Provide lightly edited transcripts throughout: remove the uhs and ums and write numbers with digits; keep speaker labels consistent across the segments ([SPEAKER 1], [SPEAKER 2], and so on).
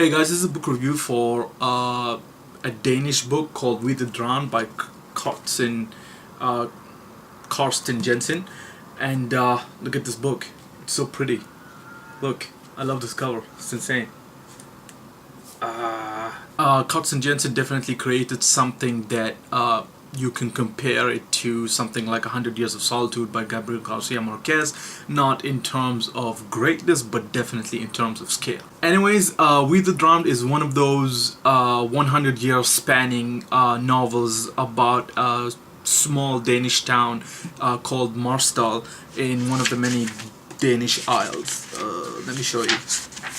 [SPEAKER 1] Hey guys, this is a book review for a Danish book called We the Drowned by uh, Karsten Jensen. And look at this book. It's so pretty. Look, I love this cover. It's insane. Karsten Jensen definitely created something that you can compare it to something like 100 Years of Solitude by Gabriel Garcia Marquez, not in terms of greatness, but definitely in terms of scale. Anyways, We the Drowned is one of those 100-year spanning novels about a small Danish town called Marstal in one of the many Danish isles. Let me show you.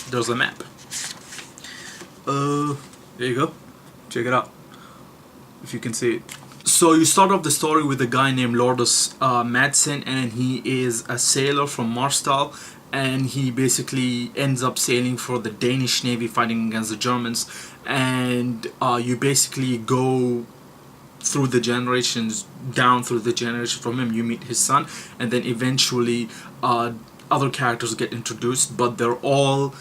[SPEAKER 1] There's a map. There you go. Check it out, if you can see it. So you start off the story with a guy named Lordus Madsen, and he is a sailor from Marstal, and he basically ends up sailing for the Danish Navy fighting against the Germans. And you basically go through the generations, down through the generation from him. You meet his son, and then eventually other characters get introduced, but they're all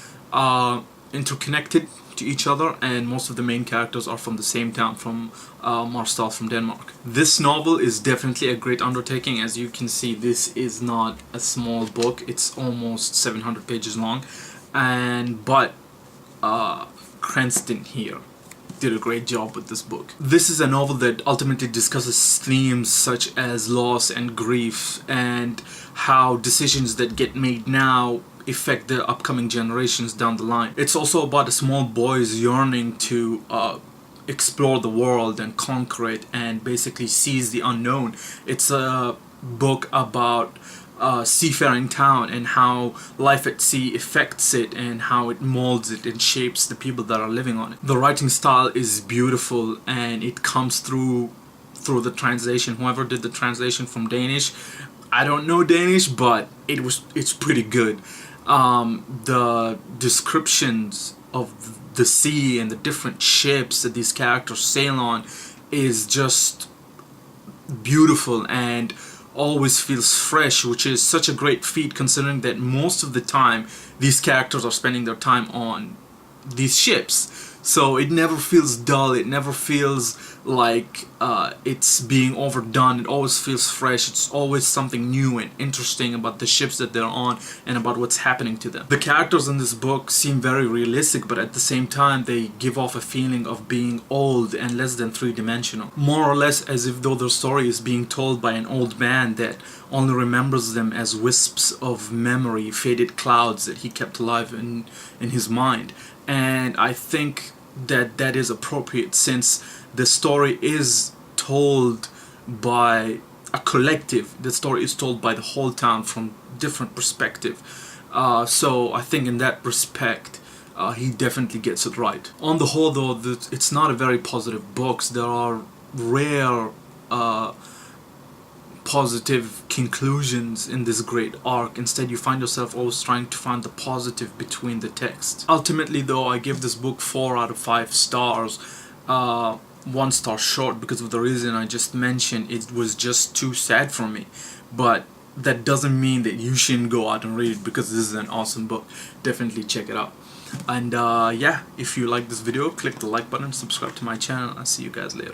[SPEAKER 1] interconnected to each other, and most of the main characters are from the same town, from Marstal, from Denmark. This novel is definitely a great undertaking. As you can see, this is not a small book. It's almost 700 pages long, but Cranston here did a great job with this book. This is a novel that ultimately discusses themes such as loss and grief, and how decisions that get made now affect the upcoming generations down the line. It's also about a small boy's yearning to explore the world and conquer it and basically seize the unknown. It's a book about seafaring town and how life at sea affects it and how it molds it and shapes the people that are living on it. The writing style is beautiful, and it comes through the translation. Whoever did the translation from Danish, I don't know Danish, but it's pretty good. The descriptions of the sea and the different ships that these characters sail on is just beautiful and always feels fresh, which is such a great feat considering that most of the time these characters are spending their time on these ships. So it never feels dull, it never feels like it's being overdone. It always feels fresh. It's always something new and interesting about the ships that they're on and about what's happening to them. The characters in this book seem very realistic, but at the same time they give off a feeling of being old and less than three-dimensional. More or less as if though their story is being told by an old man that only remembers them as wisps of memory, faded clouds that he kept alive in his mind. And I think that that is appropriate, since the story is told by a collective. The story is told by the whole town from different perspective. So I think in that respect, he definitely gets it right. On the whole though, it's not a very positive book. There are rare positive conclusions in this great arc. Instead, you find yourself always trying to find the positive between the text. Ultimately though, I give this book 4 out of 5 stars. 1 star short because of the reason I just mentioned. It was just too sad for me, but that doesn't mean that you shouldn't go out and read it, because this is an awesome book. Definitely check it out. And yeah, if you like this video, click the like button, subscribe to my channel. I'll see you guys later.